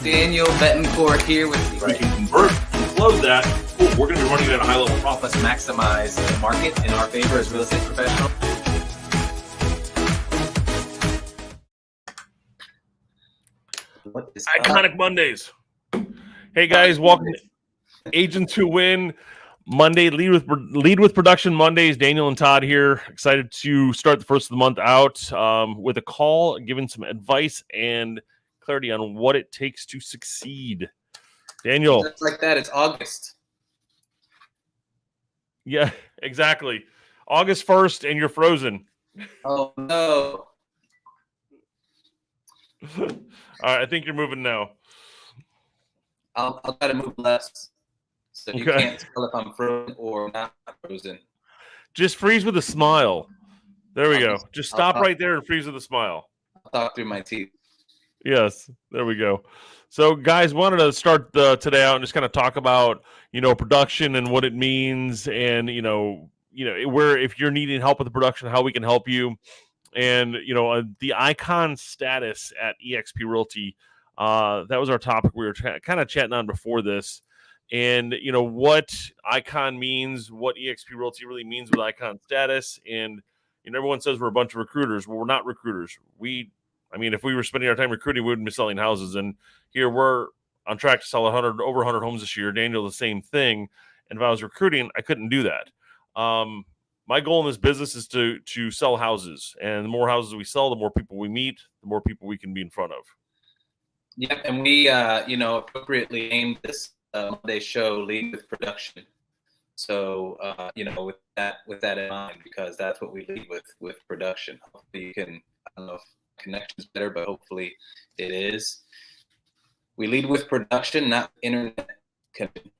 Daniel Betancourt here with we can convert and close that. Cool. We're going to be running it at a high level. help us maximize the market in our favor as real estate professionals. Iconic Mondays. Hey guys, welcome to Agents Who Win Monday. Lead with Production Mondays. Daniel and Todd here. Excited to start the first of the month out with a call, giving some advice and clarity on what it takes to succeed. Daniel, just like that, it's August. Yeah, exactly. August 1st, and you're frozen. Oh no! All right, I think you're moving now. I'll try to move less, so you can't tell if I'm frozen or not frozen. Just freeze with a smile. There we go. Just stop right there and freeze with a smile. I'll talk through my teeth. Yes, there we go. So, guys, wanted to start today out and just kind of talk about, production and what it means, and where if you're needing help with the production, how we can help you, and the icon status at eXp Realty. That was our topic we were kind of chatting on before this, and what icon means, what eXp Realty really means with icon status, and everyone says we're a bunch of recruiters. Well, we're not recruiters. If we were spending our time recruiting, we wouldn't be selling houses. And here we're on track to sell over 100 homes this year. Daniel, the same thing. And if I was recruiting, I couldn't do that. My goal in this business is to sell houses. And the more houses we sell, the more people we meet, the more people we can be in front of. Yep, and we, appropriately named this Monday show "Lead with Production." So, with that in mind, because that's what we lead with production. Hopefully, you can. I don't know if connection's better, but hopefully it is. We lead with production, not internet connection.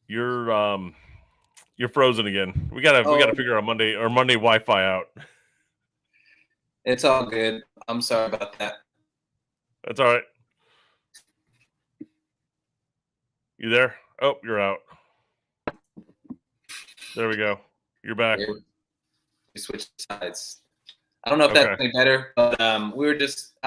You're frozen again. We gotta figure out Monday Wi-Fi out. It's all good. I'm sorry about that. That's all right. You there? Oh, you're out. There we go. You're back. We switched sides. I don't know if that's any better, but I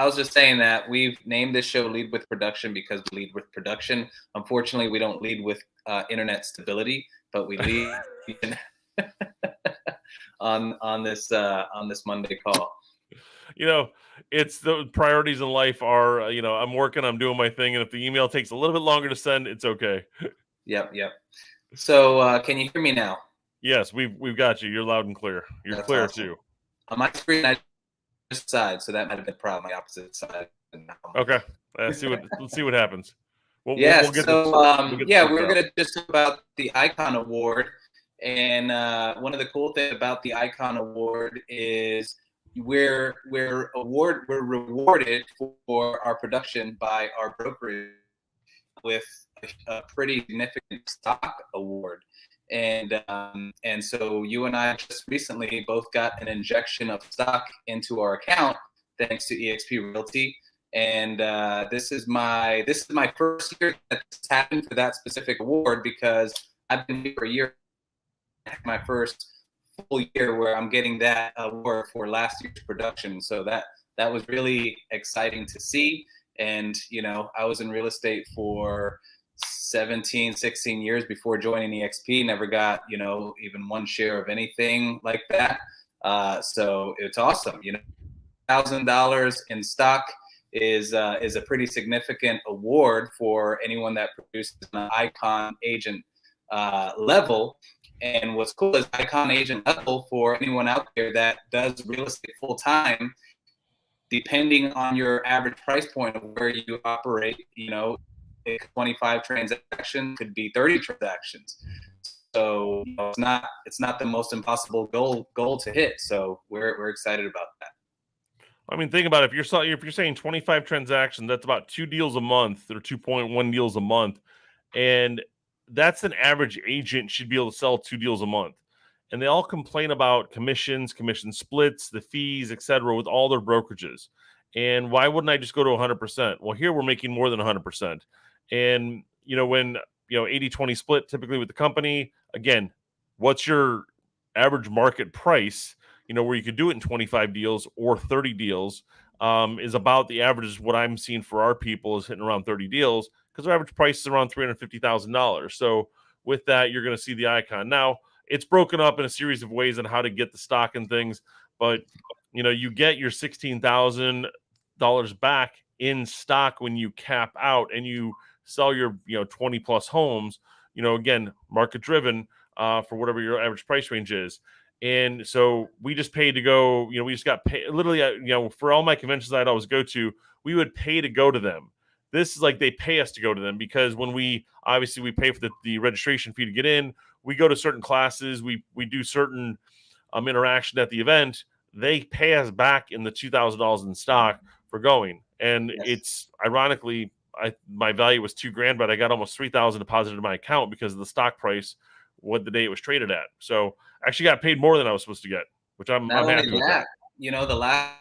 was just saying that we've named this show "Lead with Production" because we lead with production. Unfortunately, we don't lead with internet stability, but we lead on this Monday call. It's the priorities in life are, I'm working, I'm doing my thing, and if the email takes a little bit longer to send, it's okay. Yep. So, can you hear me now? Yes, we've got you. You're loud and clear. You're That's clear awesome. Too. On my screen, I just side, so that might have been probably my opposite side. Okay, let's see what happens. We're going to just talk about the Icon Award, and one of the cool things about the Icon Award is we're rewarded for our production by our brokerage with a pretty significant stock award. And so you and I just recently both got an injection of stock into our account thanks to eXp Realty. And this is my first year that's happened for that specific award, because I've been here for a year. My first full year where I'm getting that award for last year's production. So that was really exciting to see. And I was in real estate for 17, 16 years before joining eXp. Never got, even one share of anything like that. So it's awesome. $1,000 in stock is a pretty significant award for anyone that produces an Icon agent level. And what's cool is Icon agent level for anyone out there that does real estate full time, depending on your average price point of where you operate, 25 transactions could be 30 transactions. So it's not the most impossible goal to hit. So we're excited about that. Think about it. If you're saying 25 transactions, that's about 2 deals a month, or 2.1 deals a month, and that's an average agent should be able to sell 2 deals a month. And they all complain about commission splits, the fees, etc., with all their brokerages. And why wouldn't I just go to 100%? Well, here we're making more than 100%. And, when, 80-20 split typically with the company, again, what's your average market price, where you could do it in 25 deals or 30 deals. is about the average. What I'm seeing for our people is hitting around 30 deals because our average price is around $350,000. So with that, you're going to see the icon. Now, it's broken up in a series of ways on how to get the stock and things, but you get your $16,000 back in stock when you cap out and you sell your 20 plus homes. Again, market driven for whatever your average price range is. And so we just paid to go, we just got paid literally, for all my conventions I'd always go to, we would pay to go to them. This is like they pay us to go to them because when we pay for the registration fee to get in, we go to certain classes, we do certain interaction at the event. They pay us back in the $2,000 in stock for going. And Yes. It's ironically, my value was $2,000, but I got almost 3,000 deposited in my account because of the stock price, what the day it was traded at. So I actually got paid more than I was supposed to get, which I'm happy with that. The last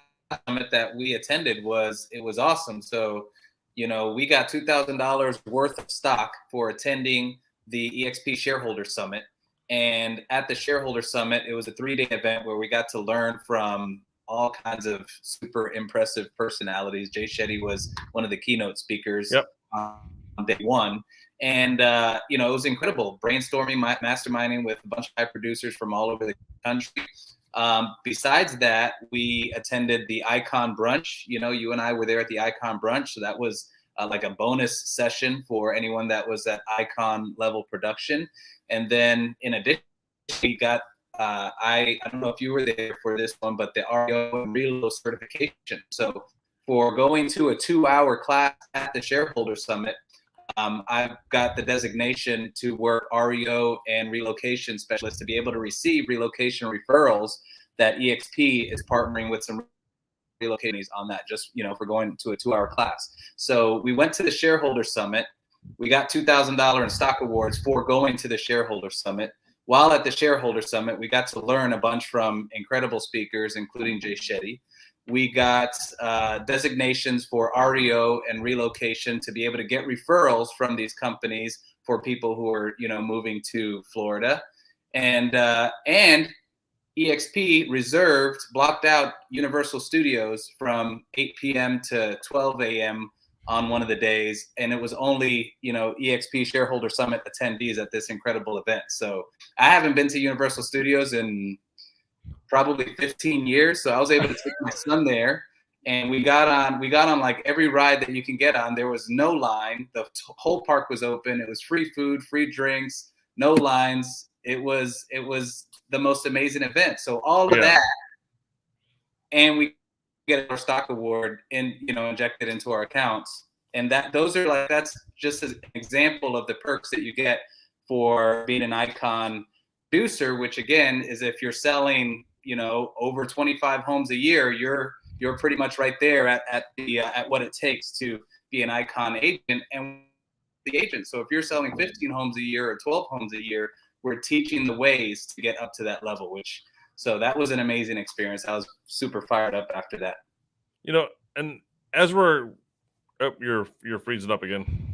summit that we attended was awesome. So, we got $2,000 worth of stock for attending the EXP Shareholder Summit. And at the Shareholder Summit, it was a 3-day event where we got to learn from all kinds of super impressive personalities. Jay Shetty was one of the keynote speakers on day one. And, it was incredible brainstorming, masterminding with a bunch of high producers from all over the country. Besides that, we attended the Icon Brunch. You and I were there at the Icon Brunch. So that was like a bonus session for anyone that was at Icon level production. And then in addition, we got, I don't know if you were there for this one, but the REO and Relo certification. So for going to a 2-hour class at the Shareholder Summit, I've got the designation to work REO and relocation specialist to be able to receive relocation referrals that EXP is partnering with some relocating on that, just for going to a 2-hour class. So we went to the Shareholder Summit. We got $2,000 in stock awards for going to the Shareholder Summit. While at the Shareholder Summit, we got to learn a bunch from incredible speakers, including Jay Shetty. We got designations for REO and relocation to be able to get referrals from these companies for people who are, moving to Florida. And EXP blocked out Universal Studios from 8 p.m. to 12 a.m. on one of the days. And it was only, EXP Shareholder Summit attendees at this incredible event. So I haven't been to Universal Studios in probably 15 years. So I was able to take my son there, and we got on like every ride that you can get on. There was no line. The whole park was open. It was free food, free drinks, no lines. It was the most amazing event. So all of that, and we get our stock award injected into our accounts. And that's just an example of the perks that you get for being an Icon producer, which again is if you're selling, over 25 homes a year, you're pretty much right there at what it takes to be an Icon agent and the agent. So if you're selling 15 homes a year or 12 homes a year, we're teaching the ways to get up to that level, so that was an amazing experience. I was super fired up after that. And as we're, you're freezing up again.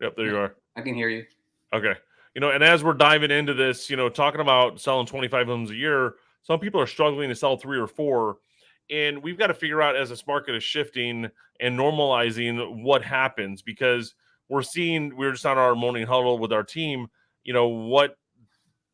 Yep, there you are. I can hear you. Okay. And as we're diving into this, talking about selling 25 homes a year, some people are struggling to sell 3 or 4. And we've got to figure out, as this market is shifting and normalizing, what happens, because we're just on our morning huddle with our team, what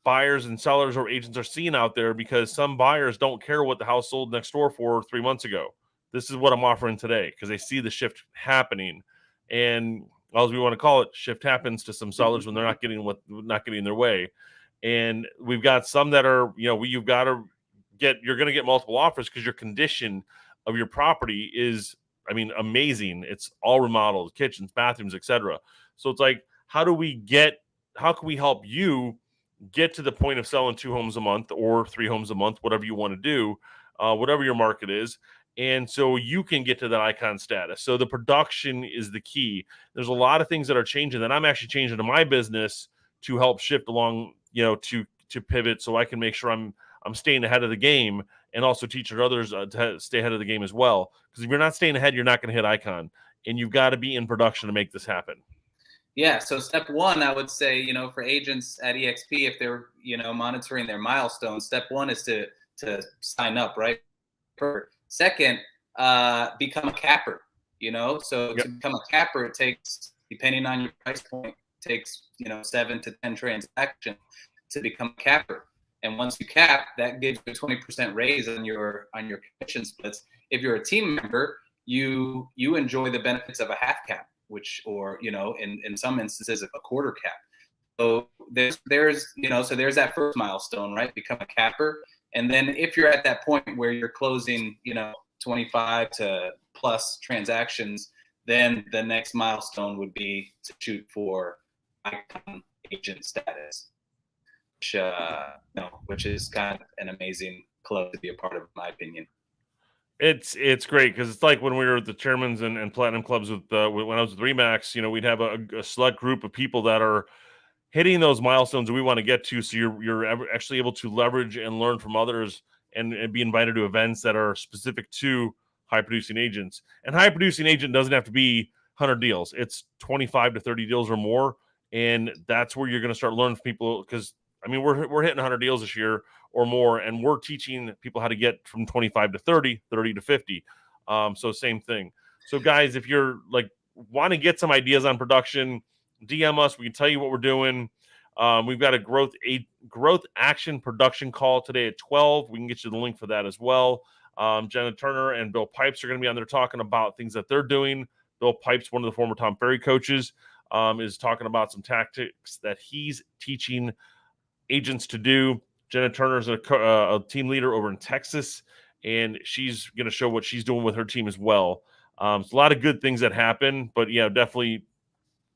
buyers and sellers or agents are seeing out there, because some buyers don't care what the house sold next door for 3 months ago. This is what I'm offering today because they see the shift happening. And as we want to call it, shift happens to some sellers when they're not getting their way. And we've got some that are, you're going to get multiple offers because your condition of your property is, amazing. It's all remodeled, kitchens, bathrooms, etc. So it's like, how can we help you get to the point of selling 2 homes a month or 3 homes a month, whatever you want to do, whatever your market is. And so you can get to that icon status. So the production is the key. There's a lot of things that are changing that I'm actually changing in my business to help shift along, to pivot, so I can make sure I'm staying ahead of the game, and also teaching others to stay ahead of the game as well. Because if you're not staying ahead, you're not going to hit icon, and you've got to be in production to make this happen. Yeah. So step one, I would say, for agents at EXP, if they're, monitoring their milestones, step one is to sign up, right? Second, become a capper. So Yep. to become a capper, it takes, depending on your price point, takes 7 to 10 transactions to become a capper. And once you cap, that gives you a 20% raise on your commission splits. If you're a team member, you enjoy the benefits of a half cap, or in some instances a quarter cap. So there's that first milestone, right? Become a capper. And then if you're at that point where you're closing 25 to plus transactions, then the next milestone would be to shoot for icon agent status, which is kind of an amazing club to be a part of, in my opinion. It's great because it's like when we were at the chairman's and platinum clubs when I was with Remax, we'd have a select group of people that are hitting those milestones that we want to get to. So you're actually able to leverage and learn from others and be invited to events that are specific to high producing agents. And high producing agent doesn't have to be 100 deals. It's 25 to 30 deals or more. And that's where you're going to start learning from people. Cause we're hitting 100 deals this year or more, and we're teaching people how to get from 25 to 30, 30 to 50. So same thing. So guys, if you're want to get some ideas on production, DM us. We can tell you what we're doing. We've got a growth action production call today at 12. We can get you the link for that as well. Jenna Turner and Bill Pipes are going to be on there talking about things that they're doing. Bill Pipes, one of the former Tom Ferry coaches, is talking about some tactics that he's teaching agents to do. Jenna Turner is a team leader over in Texas, and she's going to show what she's doing with her team as well. It's a lot of good things that happen, but yeah, definitely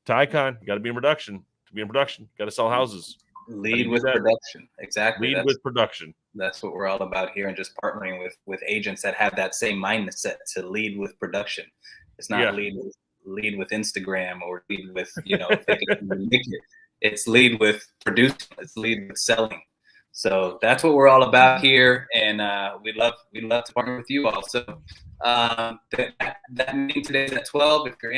to icon, you got to be in production. To be in production, got to sell houses. Lead with production. Exactly. Lead with production. That's what we're all about here, and just partnering with agents that have that same mindset to lead with production. It's not lead with Instagram or lead with it's lead with producing. It's lead with selling. So that's what we're all about here, and we'd love to partner with you all. So that meeting today is at 12. If you're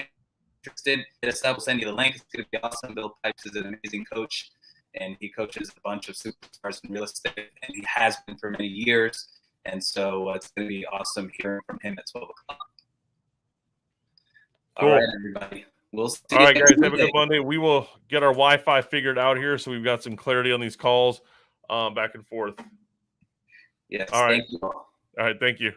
interested, hit us up. We'll send you the link. It's going to be awesome. Bill Pipes is an amazing coach, and he coaches a bunch of superstars in real estate, and he has been for many years. And so it's going to be awesome hearing from him at 12 o'clock. Cool. All right, everybody. We'll see you. All right, guys. Have a good Monday. We will get our Wi-Fi figured out here, so we've got some clarity on these calls back and forth. Yes. All right. Thank you all. All right. Thank you.